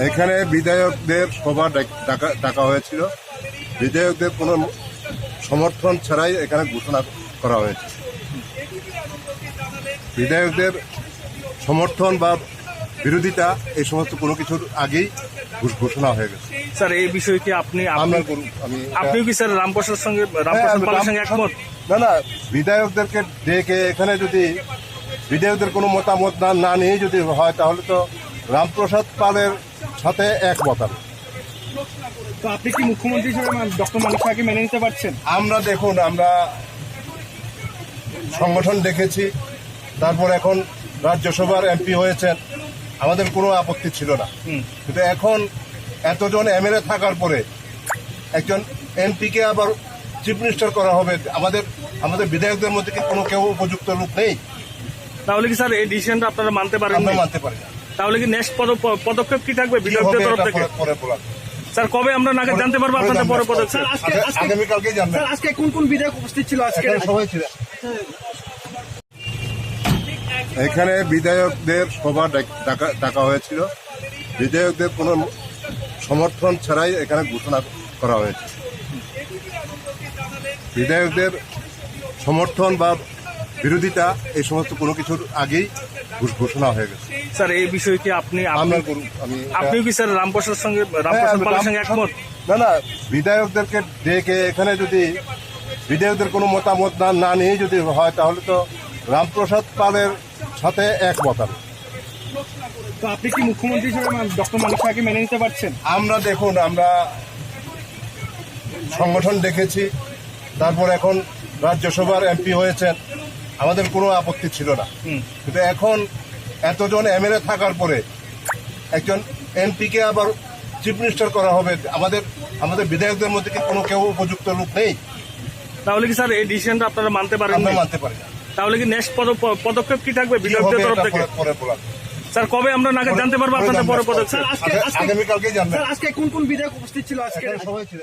এখানে বিধায়কদের সভা ডাকা হয়েছিল। বিধায়কদের কোনো সমর্থন ছাড়াই এখানে ঘোষণা করা হয়েছে। বিধায়কদের সমর্থন বা বিরোধিতা এই সমস্ত কোনো কিছুর আগেই ঘোষণা হয়ে গেছে। স্যার এই বিষয়ে কি আপনিও কি স্যার রামপ্রসাদ পালের সঙ্গে একমত? না, বিধায়কদেরকে ডেকে এখানে যদি বিধায়কদের কোনো মতামত না নিয়ে যদি হয় তাহলে তো রামপ্রসাদ পালের সাথে একমত আমি। তো আপনি কি মুখ্যমন্ত্রী হিসেবে ডক্টর মানিক সাহাকে মেনে নিতে পারছেন? আমরা সংগঠন দেখেছি, তারপর এখন রাজ্যসভার এমপি হয়েছেন, আমাদের কোনো আপত্তি ছিল না। কিন্তু এখন এতজন এমএলএ থাকার পরে একজন এমপিকে আবার চিফ মিনিস্টার করা হবে, আমাদের বিধায়কদের মধ্যে কি কোনো কেউ উপযুক্ত লোক নেই? তাহলে কি স্যার এই ডিসিশনটা আপনারা মানতে পারেন? আমরা মানতে পারি না। তাহলে কি নেক্সট পদক্ষেপ কি থাকবে বিধায়কদের তরফ থেকে? স্যার কবে আমরা নাগাদ জানতে পারবো আপনাদের পরে পদক্ষেপ? আগামীকালকেই জানবেন। স্যার আজকে কোন বিধায়ক উপস্থিত ছিল? আজকে সবাই ছিল। এখানে বিধায়কদের সভা ডাকা হয়েছিল। বিধায়কদের কোনো সমর্থন ছাড়াই এখানে ঘোষণা করা হয়েছে। বিধায়কদের সমর্থন বা বিরোধিতা এই সমস্ত কোনো কিছুর আগেই ঘোষণা হয়ে গেছে। স্যার এই বিষয়ে কি আপনিও কি স্যার রামপ্রসাদ পালের সঙ্গে একমত? না, বিধায়কদেরকে ডেকে এখানে যদি বিধায়কদের কোনো মতামত না নিয়ে যদি হয় তাহলে তো রামপ্রসাদ পালের সাথে একমত আমি। তো আপনি কি মুখ্যমন্ত্রী হিসেবে ডক্টর মানিক সাহাকে মেনে নিতে পারছেন? আমরা সংগঠন দেখেছি, তারপর এখন রাজ্যসভার এমপি হয়েছেন, আমাদের কোনো আপত্তি ছিল না। কিন্তু এখন এতজন এমএলএ থাকার পরে একজন এমপিকে আবার চিফ মিনিস্টার করা হবে, আমাদের বিধায়কদের মধ্যে কি কোনো কেউ উপযুক্ত লোক নেই? তাহলে কি স্যার এই ডিসিশনটা আপনারা মানতে পারেন? আমরা মানতে পারি না। তাহলে কি নেক্সট পদক্ষেপ কি থাকবে বিধায়কদের তরফ থেকে? স্যার কবে আমরা নাগাদ জানতে পারবো আপনাদের পরে পদক্ষেপ? আগামীকালকেই জানবেন। আজকে কোন বিধায়ক উপস্থিত ছিল? আজকে সবাই ছিল।